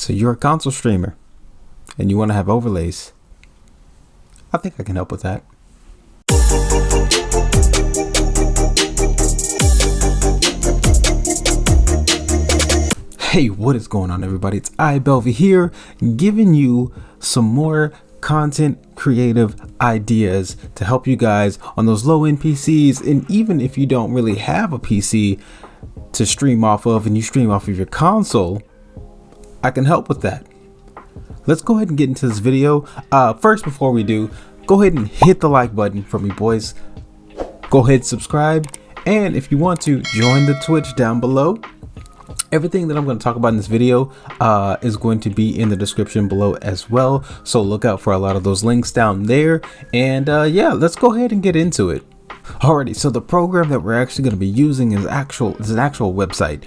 So you're a console streamer and you want to have overlays. I think I can help with that. Hey, what is going on, everybody? It's iBelvee here, giving you some more content creative ideas to help you guys on those low-end PCs. And even if you don't really have a PC to stream off of and you stream off of your console, I can help with that. Let's go ahead and get into this video. First, before we do, go ahead and hit the like button for me, boys. Go ahead, subscribe, and if you want to, join the Twitch down below. Everything that I'm going to talk about in this video is going to be in the description below as well, so look out for a lot of those links down there. And yeah, let's go ahead and get into it. Alrighty, so the program that we're actually going to be using is an actual website,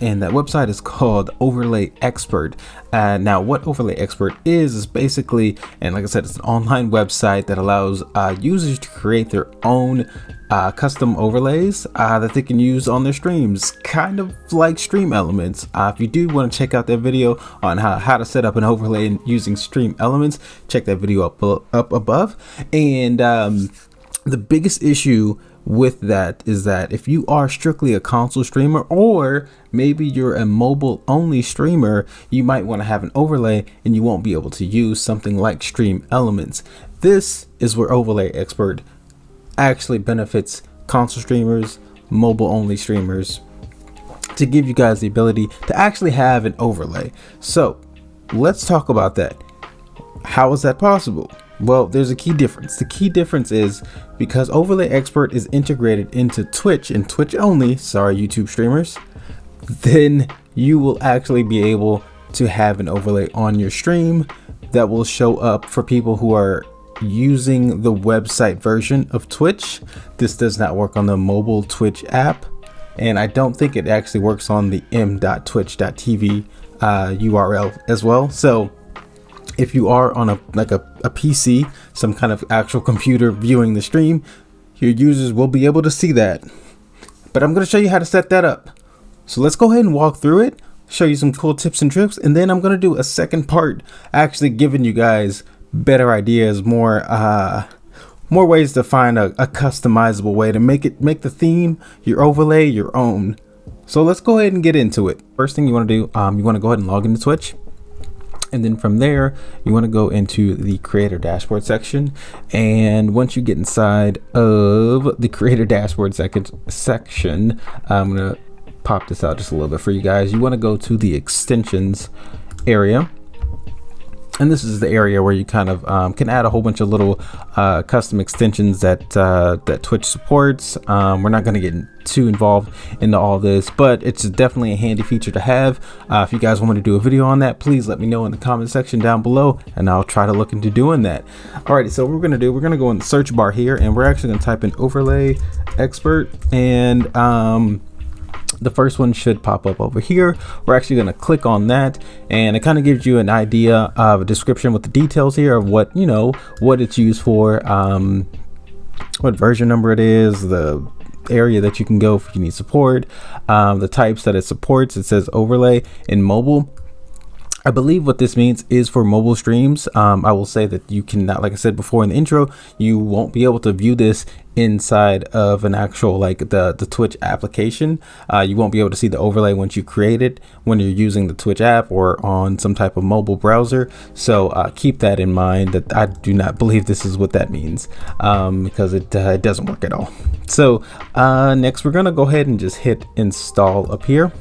and that website is called Overlay Expert. Now, what Overlay Expert is basically, and like I said, it's an online website that allows users to create their own custom overlays that they can use on their streams, kind of like Stream Elements. If you do want to check out that video on how to set up an overlay using Stream Elements, check that video up above. And the biggest issue with that is that if you are strictly a console streamer, or maybe you're a mobile only streamer, you might want to have an overlay and you won't be able to use something like Stream Elements. This is where Overlay Expert actually benefits console streamers, mobile only streamers, to give you guys the ability to actually have an overlay. So let's talk about that. How is that possible? Well, there's a key difference. The key difference is because Overlay Expert is integrated into Twitch and Twitch only, sorry YouTube streamers, then you will actually be able to have an overlay on your stream that will show up for people who are using the website version of Twitch. This does not work on the mobile Twitch app, and I don't think it actually works on the m.twitch.tv URL as well. So if you are on a PC, some kind of actual computer viewing the stream, your users will be able to see that. But I'm going to show you how to set that up. So let's go ahead and walk through it, show you some cool tips and tricks, and then I'm going to do a second part actually giving you guys better ideas, more ways to find a customizable way to make the theme, your overlay, your own. So let's go ahead and get into it. First thing you want to do, you want to go ahead and log into Twitch. And then from there, you want to go into the creator dashboard section. And once you get inside of the creator dashboard section, I'm going to pop this out just a little bit for you guys. You want to go to the extensions area. And this is the area where you kind of can add a whole bunch of little custom extensions that Twitch supports. We're not going to get too involved into all this, but it's definitely a handy feature to have. If you guys want me to do a video on that, please let me know in the comment section down below, and I'll try to look into doing that. Alrighty, so what we're going to go in the search bar here, and we're actually going to type in Overlay Expert, and the first one should pop up over here. We're actually going to click on that, and it kind of gives you an idea of a description with the details here of what it's used for, what version number it is, the area that you can go if you need support, the types that it supports. It says overlay in mobile. I believe what this means is for mobile streams. I will say that you cannot, like I said before in the intro, you won't be able to view this inside of an actual, like the Twitch application. You won't be able to see the overlay once you create it when you're using the Twitch app or on some type of mobile browser. So keep that in mind, that I do not believe this is what that means, because it doesn't work at all. So next we're gonna go ahead and just hit install up here.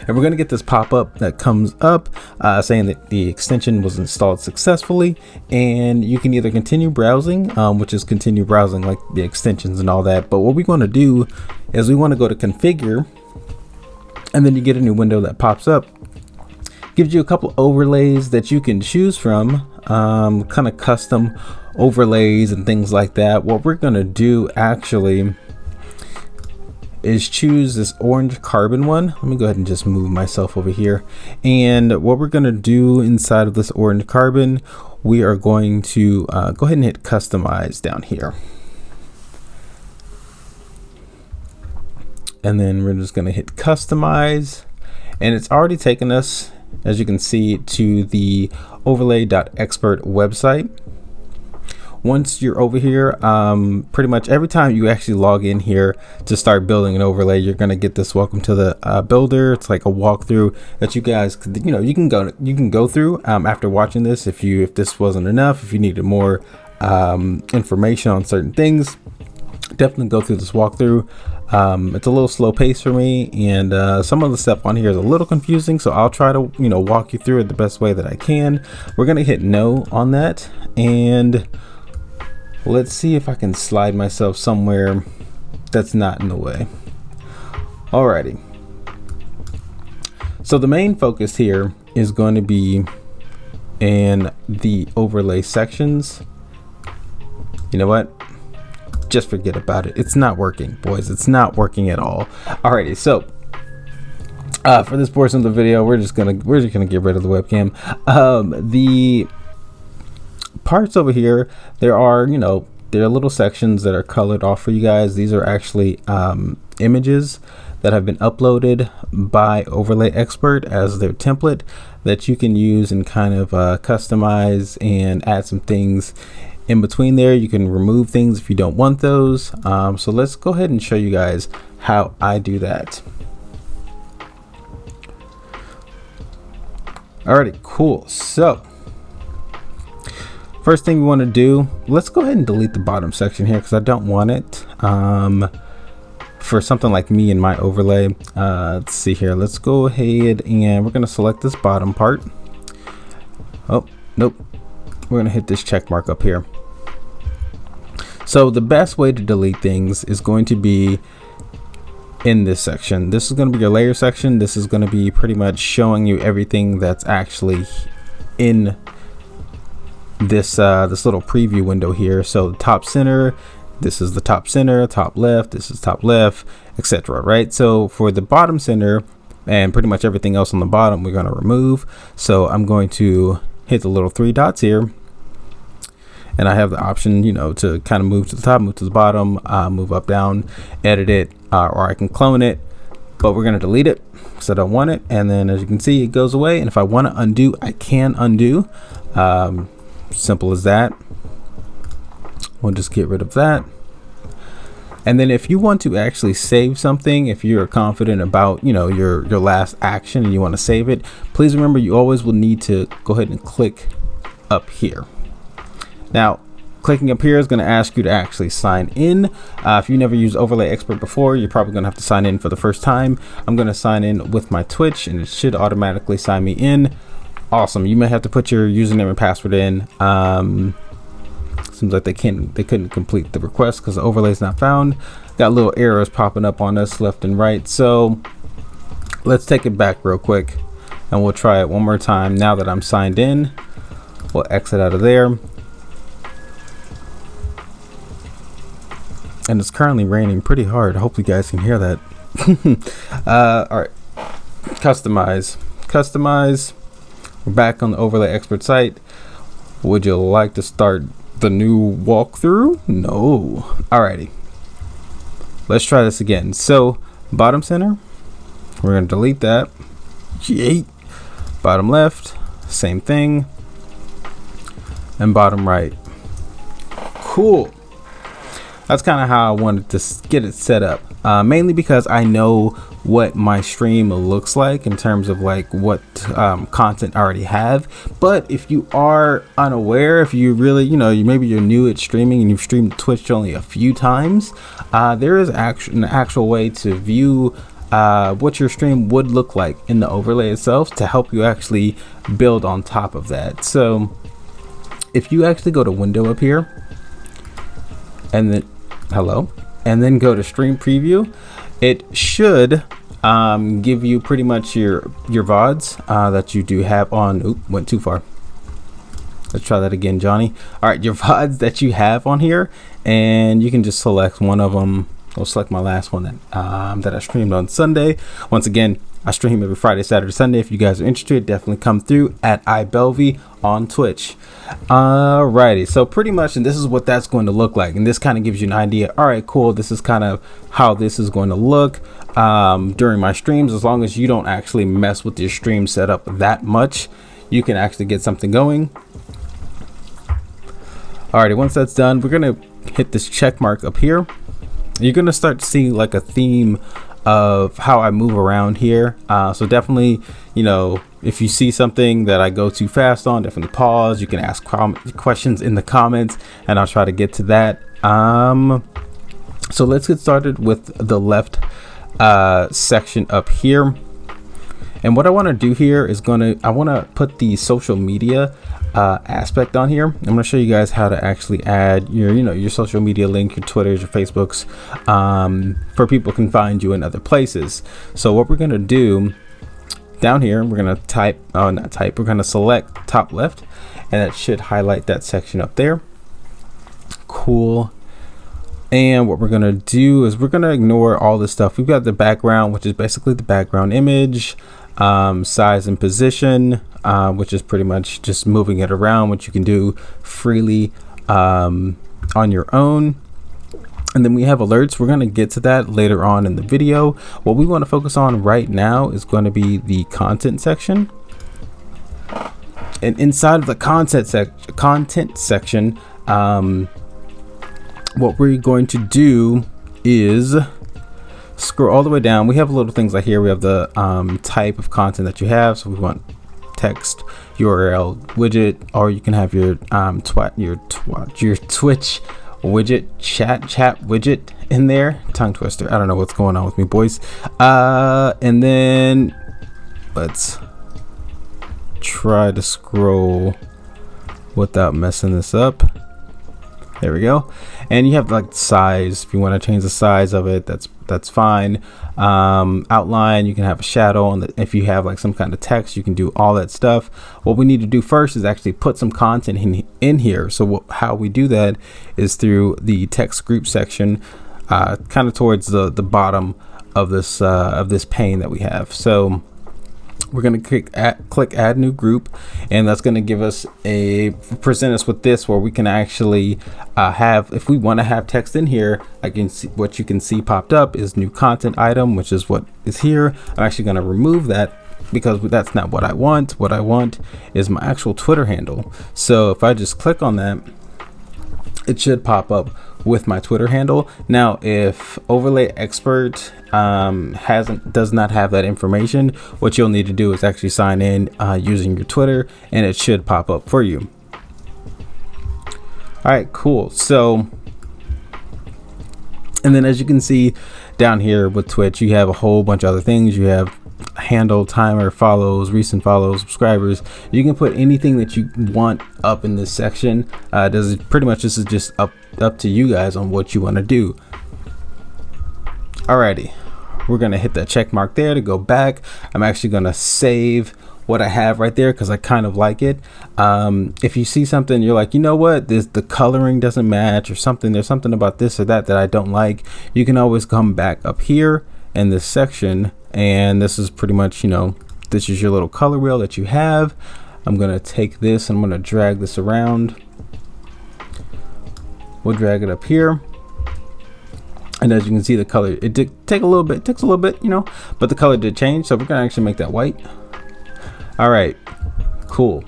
And we're going to get this pop-up that comes up saying that the extension was installed successfully, and you can either continue browsing, which is continue browsing like the extensions and all that. But what we want to do is we want to go to configure, and then you get a new window that pops up. Gives you a couple overlays that you can choose from, kind of custom overlays and things like that. What we're going to do actually is choose this orange carbon one. Let me go ahead and just move myself over here. And what we're going to do inside of this orange carbon, we are going to go ahead and hit customize down here. And then we're just going to hit customize, and it's already taken us as you can see, to the overlay.expert website. Once you're over here, pretty much every time you actually log in here to start building an overlay, you're going to get this welcome to the builder. It's like a walkthrough that you guys, you can go through after watching this. If this wasn't enough, if you needed more information on certain things, definitely go through this walkthrough. It's a little slow pace for me, and some of the stuff on here is a little confusing, so I'll try to walk you through it the best way that I can. We're going to hit no on that, and let's see if I can slide myself somewhere that's not in the way. Alrighty. So the main focus here is going to be in the overlay sections. You know what? Just forget about it. It's not working, boys. It's not working at all. Alrighty. So for this portion of the video, we're just gonna get rid of the webcam. The parts over here, there are little sections that are colored off for you guys. These are actually images that have been uploaded by Overlay Expert as their template that you can use and kind of customize and add some things in between there. You can remove things if you don't want those. So let's go ahead and show you guys how I do that. Alrighty, cool. So first thing we want to do, let's go ahead and delete the bottom section here because I don't want it for something like me and my overlay. Let's see here. Let's go ahead and we're going to select this bottom part. Oh, nope. We're going to hit this check mark up here. So the best way to delete things is going to be in this section. This is going to be your layer section. This is going to be pretty much showing you everything that's actually in this little preview window here. So the top center, this is the top center, top left, this is top left, etc. Right? So for the bottom center and pretty much everything else on the bottom, we're going to remove. So I'm going to hit the little three dots here, and I have the option, to kind of move to the top, move to the bottom, move up, down, edit it, or I can clone it, but we're going to delete it because I don't want it. And then as you can see, it goes away. And if I want to undo, I can undo. Simple as that. We'll just get rid of that. And then if you want to actually save something, if you're confident about your last action and you want to save it, please remember you always will need to go ahead and click up here. Now clicking up here is going to ask you to actually sign in. If you never used Overlay Expert before, you're probably going to have to sign in for the first time. I'm going to sign in with my Twitch and it should automatically sign me in. Awesome. You may have to put your username and password in. Seems like they couldn't complete the request because the overlay is not found. Got little errors popping up on us left and right. So let's take it back real quick and we'll try it one more time. Now that I'm signed in, we'll exit out of there. And it's currently raining pretty hard. I hope you guys can hear that. All right, customize. We're back on the Overlay Expert site. Would you like to start the new walkthrough? No. Alrighty. Let's try this again. So bottom center, we're going to delete that. Yeet. Bottom left, same thing. And bottom right. Cool. That's kind of how I wanted to get it set up. Mainly because I know what my stream looks like in terms of like what content I already have. But if you are unaware, if you really, maybe you're new at streaming and you've streamed Twitch only a few times, there is an actual way to view what your stream would look like in the overlay itself to help you actually build on top of that. So if you actually go to window up here and then and then go to stream preview, it should give you pretty much your VODs that you do have on. Oop, went too far. Let's try that again, Johnny. All right, your VODs that you have on here, and you can just select one of them. I'll select my last one that I streamed on Sunday. Once again, I stream every Friday, Saturday, Sunday. If you guys are interested, definitely come through at iBelvee on Twitch. Alrighty, so pretty much, and this is what that's going to look like, and this kind of gives you an idea. All right, cool. This is kind of how this is going to look during my streams. As long as you don't actually mess with your stream setup that much, you can actually get something going. Alrighty, once that's done, we're gonna hit this check mark up here. You're gonna start to see like a theme of how I move around here. So definitely, you know, if you see something that I go too fast on, definitely pause. You can ask questions in the comments and I'll try to get to that. So let's get started with the left section up here. And what I want to do here is I want to put the social media aspect on here. I'm going to show you guys how to actually add your social media link, your Twitters, your Facebooks, for people can find you in other places. So what we're going to do down here, we're going to we're going to select top left, and it should highlight that section up there. Cool. And what we're going to do is we're going to ignore all this stuff. We've got the background, which is basically the background image, size and position, which is pretty much just moving it around, which you can do freely on your own. And then we have alerts. We're going to get to that later on in the video. What we want to focus on right now is going to be the content section. And inside of the content section, what we're going to do is scroll all the way down. We have little things like here. We have the type of content that you have. So we want text, URL, widget, or you can have your Twitch widget, chat widget in there. Tongue twister. I don't know what's going on with me, boys. And then let's try to scroll without messing this up. There we go. And you have like size. If you want to change the size of it, that's fine. Outline, you can have a shadow on the, if you have like some kind of text, you can do all that stuff. What we need to do first is actually put some content in here. So how we do that is through the text group section, kind of towards the bottom of this pane that we have. So we're going to click add new group, and that's going to give us present us with this where we can actually have, if we want to have text in here, I can see what you can see popped up is new content item, which is what is here. I'm actually going to remove that because that's not what I want. What I want is my actual Twitter handle. So if I just click on that, it should pop up with my Twitter handle. Now, if Overlay Expert does not have that information, what you'll need to do is actually sign in using your Twitter, and it should pop up for you. All right, cool. So, and then as you can see down here with Twitch, you have a whole bunch of other things. You have handle, timer, follows, recent follows, subscribers. You can put anything that you want up in this section. Pretty much this is just up to you guys on what you want to do. Alrighty, we're gonna hit that check mark there to go back. I'm actually gonna save what I have right there because I kind of like it. If you see something you're like, you know what, the coloring doesn't match or something, there's something about this or that I don't like, you can always come back up here in this section, and this is pretty much, this is your little color wheel that you have. I'm gonna take this and I'm gonna drag this around. We'll drag it up here, and as you can see, the color, it did take a little bit, but the color did change, so we're gonna actually make that white. All right, cool.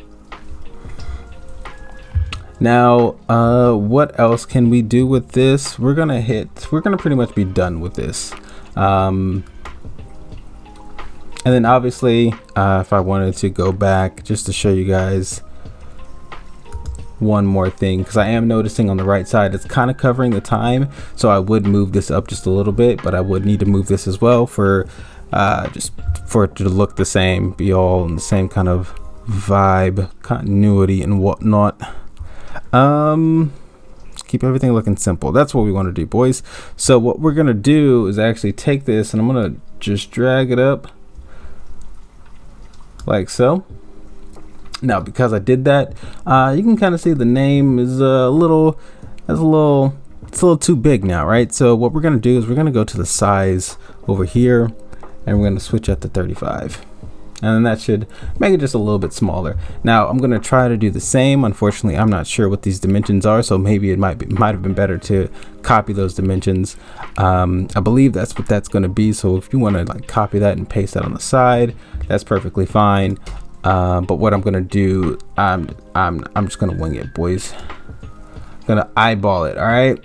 Now, what else can we do with this? We're gonna pretty much be done with this. And then obviously, if I wanted to go back just to show you guys one more thing, because I am noticing on the right side it's kind of covering the time, so I would move this up just a little bit, but I would need to move this as well for just for it to look the same, be all in the same kind of vibe, continuity and whatnot. Keep everything looking simple. That's what we want to do, boys. So what we're gonna do is actually take this and I'm gonna just drag it up like so. Now, because I did that, you can kind of see the name is a little too big now, right? So what we're gonna do is we're gonna go to the size over here, and we're going to switch it to 35. And then that should make it just a little bit smaller. Now I'm going to try to do the same. Unfortunately, I'm not sure what these dimensions are, so maybe it might have been better to copy those dimensions. I believe that's what that's going to be. So if you want to like copy that and paste that on the side, that's perfectly fine. But what I'm going to do, I'm just going to wing it, boys. I'm going to eyeball it. All right.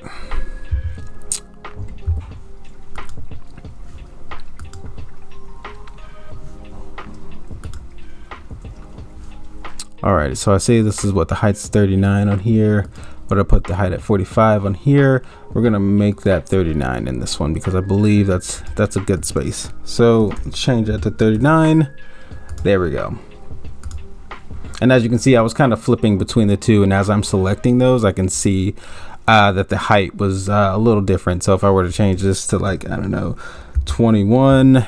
All right, so I say this is what the height's 39 on here. But I put the height at 45 on here. We're gonna make that 39 in this one because I believe that's a good space. So let's change that to 39. There we go. And as you can see, I was kind of flipping between the two, and as I'm selecting those, I can see that the height was a little different. So if I were to change this to like, I don't know, 21,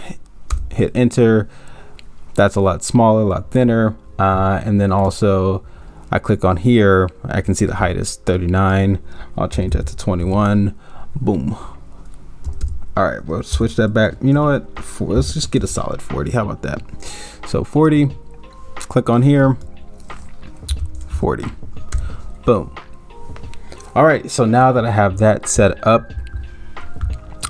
hit enter, that's a lot smaller, a lot thinner. And then also I click on here, I can see the height is 39. I'll change that to 21. Boom. All right, we'll switch that back. You know what? Let's just get a solid 40. How about that? So 40, click on here, 40. Boom. All right, so now that I have that set up,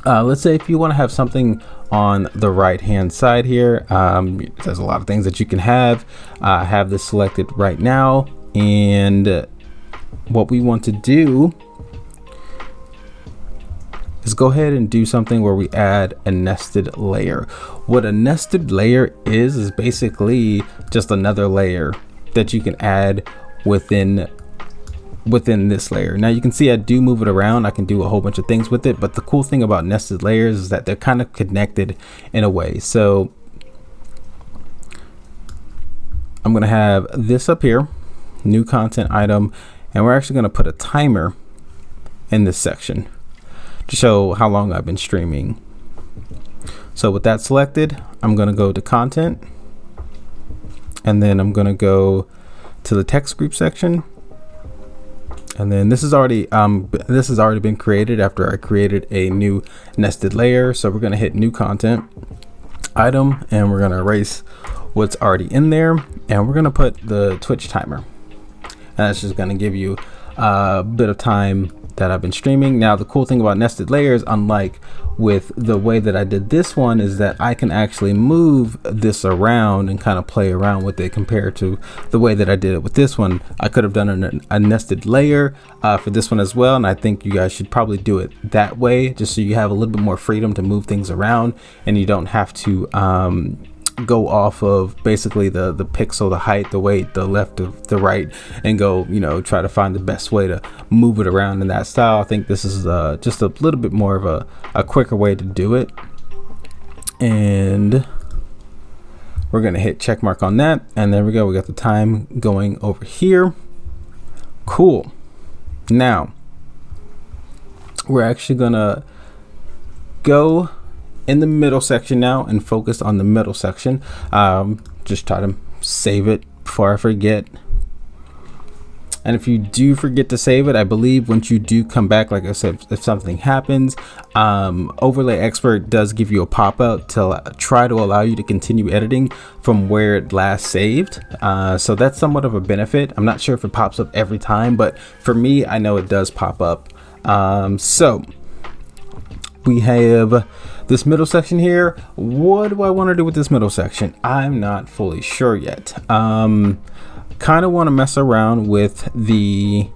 let's say if you want to have something on the right hand side here, there's a lot of things that you can have. I have this selected right now, and what we want to do is go ahead and do something where we add a nested layer. What a nested layer is basically just another layer that you can add within this layer. Now you can see I do move it around. I can do a whole bunch of things with it, but the cool thing about nested layers is that they're kind of connected in a way. So I'm going to have this up here, new content item, and we're actually going to put a timer in this section to show how long I've been streaming. So with that selected, I'm going to go to content, and then I'm going to go to the text group section. And then this has already been created after I created a new nested layer. So we're going to hit new content item, and we're going to erase what's already in there, and we're going to put the Twitch timer, and that's just going to give you a bit of time that I've been streaming. Now the cool thing about nested layers, unlike with the way that I did this one, is that I can actually move this around and kind of play around with it compared to the way that I did it with this one. I could have done a nested layer for this one as well, and I think you guys should probably do it that way, just so you have a little bit more freedom to move things around, and you don't have to go off of basically the pixel, the height, the weight, the left of the right, and go, you know, try to find the best way to move it around in that style. I think this is just a little bit more of a quicker way to do it. And we're gonna hit check mark on that, and there we go. We got the time going over here. Cool. Now we're actually gonna go in the middle section now and focus on the middle section. Just try to save it before I forget. And if you do forget to save it, I believe once you do come back, like I said, if something happens, Overlay Expert does give you a pop-up to try to allow you to continue editing from where it last saved. So that's somewhat of a benefit. I'm not sure if it pops up every time, but for me, I know it does pop up. So we have this middle section here. What do I want to do with this middle section? I'm not fully sure yet. Kind of want to mess around with the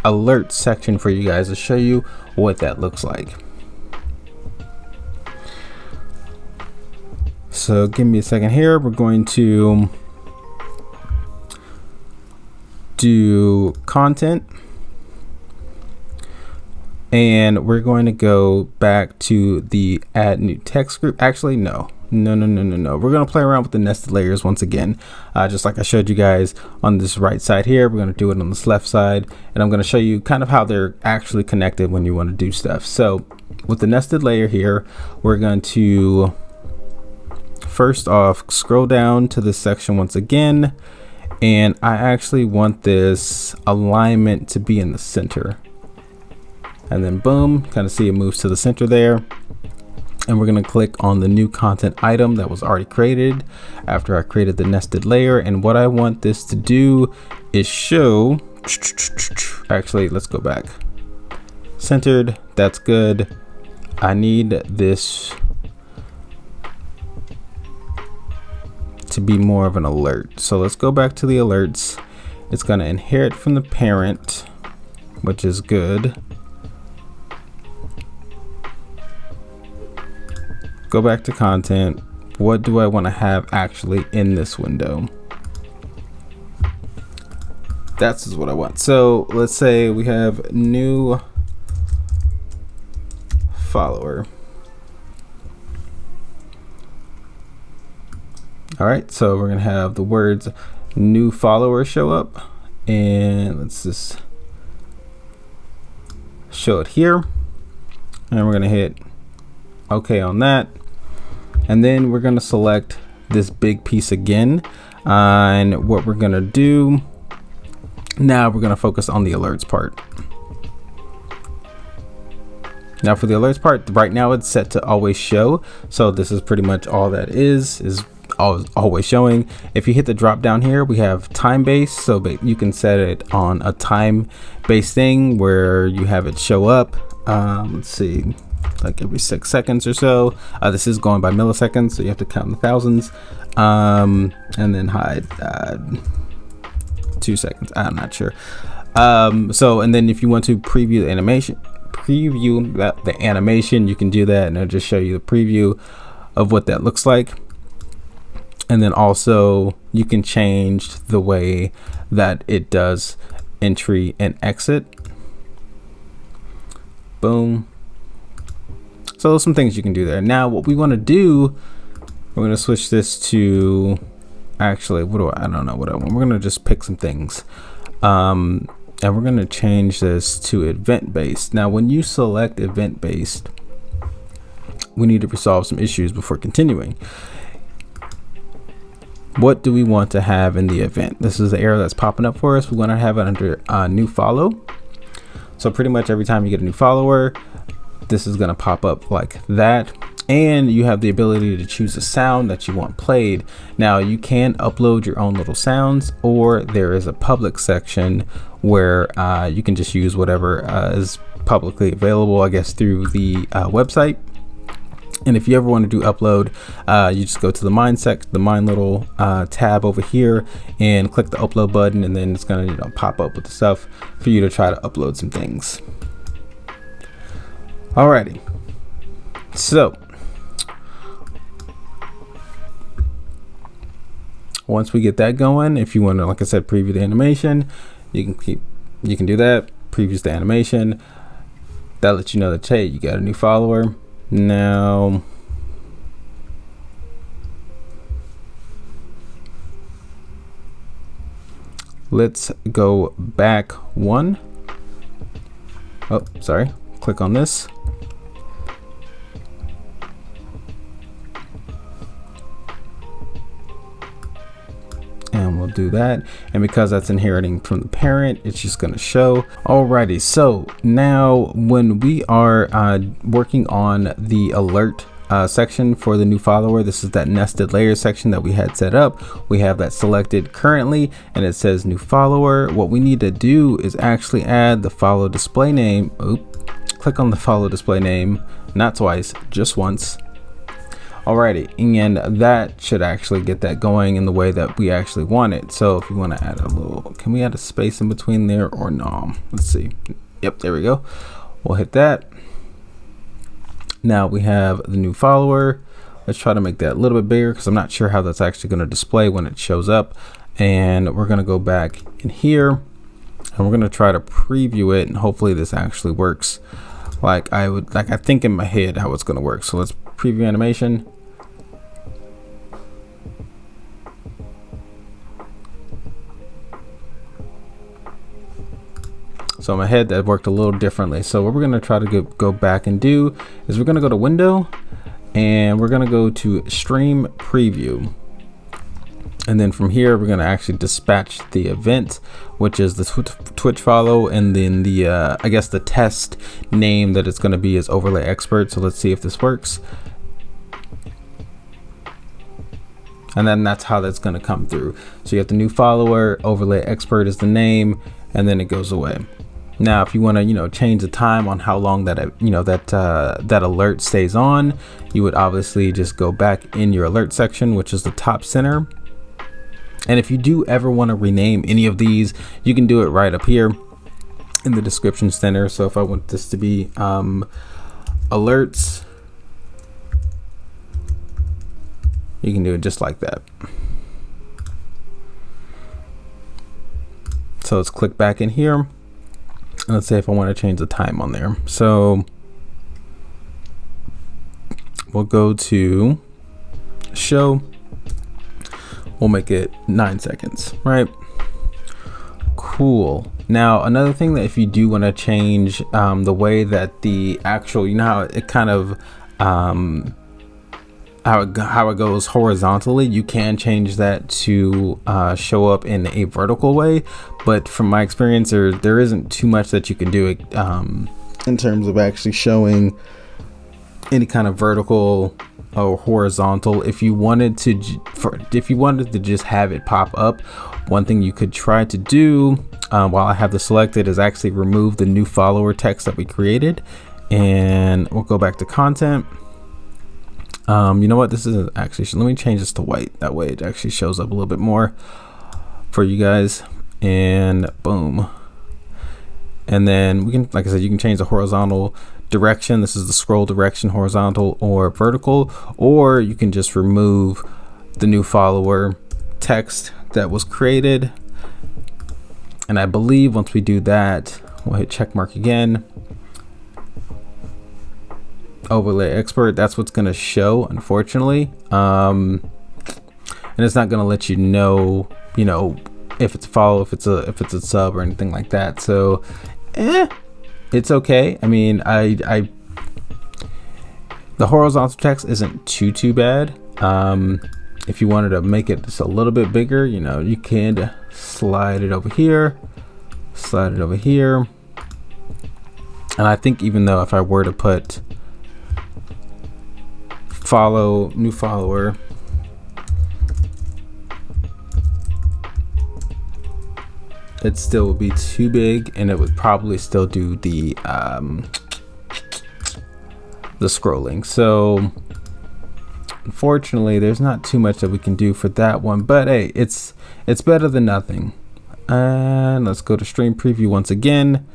alert section for you guys to show you what that looks like. So give me a second here. We're going to do content, and we're going to go back to the add new text group. Actually, no. We're going to play around with the nested layers once again, just like I showed you guys on this right side here. We're going to do it on this left side, and I'm going to show you kind of how they're actually connected when you want to do stuff. So with the nested layer here, we're going to first off scroll down to this section once again, and I actually want this alignment to be in the center. And then boom, kind of see it moves to the center there. and we're going to click on the new content item that was already created after I created the nested layer. And what I want this to do is show, actually, let's go back. Centered, that's good. I need this to be more of an alert. So let's go back to the alerts. It's going to inherit from the parent, which is good. Go back to content. What do I want to have actually in this window? That's what I want. So let's say we have new follower. All right, so we're gonna have the words new follower show up, and let's just show it here, and we're gonna hit OK on that. And then we're going to select this big piece again. And what we're going to do now, we're going to focus on the alerts part. Now for the alerts part, right now it's set to always show. So this is pretty much all that is always showing. If you hit the drop down here, we have time based. So you can set it on a time based thing where you have it show up. Let's see, like every 6 seconds or so. This is going by milliseconds, so you have to count in the thousands. And then hide 2 seconds. I'm not sure. And then if you want to preview the animation, the animation, you can do that, and it'll just show you the preview of what that looks like. And then also you can change the way that it does entry and exit. Boom. So there's some things you can do there. Now what we want to do, we're going to switch this to, actually, I don't know what I want. We're going to just pick some things. And we're going to change this to event based. Now when you select event based, we need to resolve some issues before continuing. What do we want to have in the event? This is the error that's popping up for us. We want to have it under new follow. So pretty much every time you get a new follower, this is going to pop up like that. And you have the ability to choose a sound that you want played. Now you can upload your own little sounds, or there is a public section where you can just use whatever is publicly available, I guess, through the website. And if you ever want to do upload, you just go to the mine little tab over here and click the upload button, and then it's going to pop up with the stuff for you to try to upload some things. Alrighty, so once we get that going, if you want to, like I said, preview the animation, you can do that. Previews the animation. That lets you know that, hey, you got a new follower. Now let's go back one. Oh, sorry. Click on this. And we'll do that. And because that's inheriting from the parent, it's just going to show. Alrighty, so now when we are working on the alert section for the new follower, this is that nested layer section that we had set up. We have that selected currently, and it says new follower. What we need to do is actually add the follow display name. Click on the follow display name, not twice, just once. Alrighty, and that should actually get that going in the way that we actually want it. So if you want to add a little, can we add a space in between there or no? Let's see. Yep, there we go. We'll hit that. Now we have the new follower. Let's try to make that a little bit bigger because I'm not sure how that's actually going to display when it shows up. And we're going to go back in here and we're going to try to preview it, and hopefully this actually works like I think in my head how it's going to work. So let's preview animation. So in my head that worked a little differently. So what we're going to try to go back and do is we're going to go to window, and we're going to go to stream preview. And then from here, we're going to actually dispatch the event, which is the Twitch follow. And then the, I guess the test name that it's going to be is overlay expert. So let's see if this works. And then that's how that's going to come through. So you have the new follower, overlay expert is the name, and then it goes away. Now, if you want to, change the time on how long that, that alert stays on, you would obviously just go back in your alert section, which is the top center. And if you do ever want to rename any of these, you can do it right up here in the description center. So if I want this to be alerts, you can do it just like that. So let's click back in here. Let's say if I want to change the time on there. So we'll go to show. We'll make it 9 seconds, right? Cool. Now, another thing that if you do want to change the way that the actual, how it kind of, how it goes horizontally, you can change that to show up in a vertical way. But from my experience, there isn't too much that you can do in terms of actually showing any kind of vertical or horizontal. If you wanted to just have it pop up, one thing you could try to do while I have this selected is actually remove the new follower text that we created, and we'll go back to content. You know what, this is actually, let me change this to white, that way it actually shows up a little bit more for you guys. And boom. And then we can, like I said, you can change the horizontal direction. This is the scroll direction, horizontal or vertical, or you can just remove the new follower text that was created. And I believe once we do that, we'll hit check mark again. Overlay expert, that's what's going to show, unfortunately. And it's not going to let you know, if it's a follow, if it's a sub or anything like that. So it's okay. I mean, the horizontal text isn't too bad. If you wanted to make it just a little bit bigger, you can slide it over here, and I think even though if I were to put follow, new follower, it still would be too big, and it would probably still do the scrolling. So unfortunately, there's not too much that we can do for that one, but hey, it's better than nothing. And let's go to stream preview once again,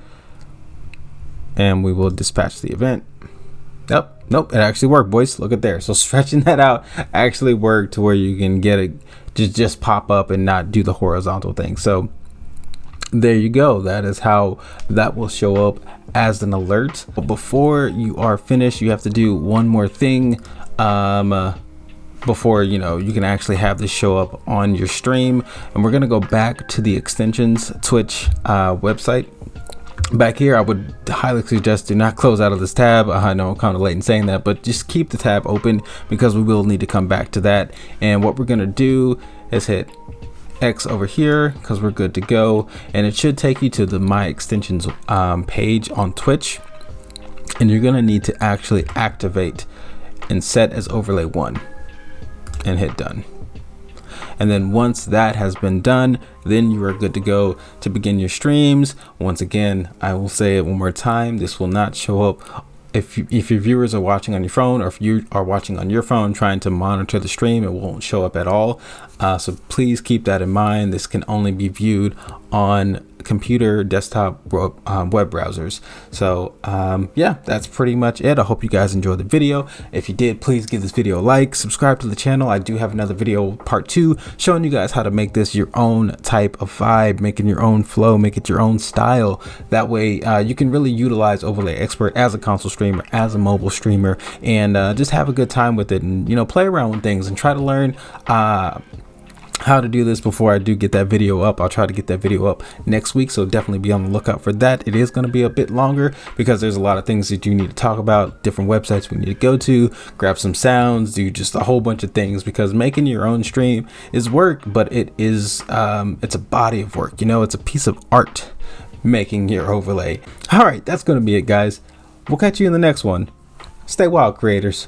and we will dispatch the event. Nope, it actually worked, boys. Look at there. So stretching that out actually worked to where you can get it just pop up and not do the horizontal thing. So there you go. That is how that will show up as an alert. But before you are finished, you have to do one more thing before you can actually have this show up on your stream. And we're gonna go back to the extensions Twitch website. Back here, I would highly suggest do not close out of this tab. I know I'm kind of late in saying that, but just keep the tab open because we will need to come back to that. And what we're gonna do is hit X over here because we're good to go, and it should take you to the My Extensions page on Twitch, and you're gonna need to actually activate and set as overlay 1 and hit done. And then once that has been done, then you are good to go to begin your streams. Once again, I will say it one more time, this will not show up if your viewers are watching on your phone, or if you are watching on your phone trying to monitor the stream, it won't show up at all. So please keep that in mind. This can only be viewed on computer, desktop, web browsers. So yeah, that's pretty much it. I hope you guys enjoyed the video. If you did, please give this video a like, subscribe to the channel. I do have another video, part 2, showing you guys how to make this your own type of vibe, making your own flow, make it your own style. That way you can really utilize Overlay Expert as a console streamer, as a mobile streamer, and just have a good time with it, and play around with things and try to learn how to do this before I do get that video up. I'll try to get that video up next week, so definitely be on the lookout for that. It is going to be a bit longer because there's a lot of things that you need to talk about, different websites we need to go to, grab some sounds, do just a whole bunch of things, because making your own stream is work, but it is it's a body of work. It's a piece of art, making your overlay. All right, that's going to be it, guys. We'll catch you in the next one. Stay wild, creators.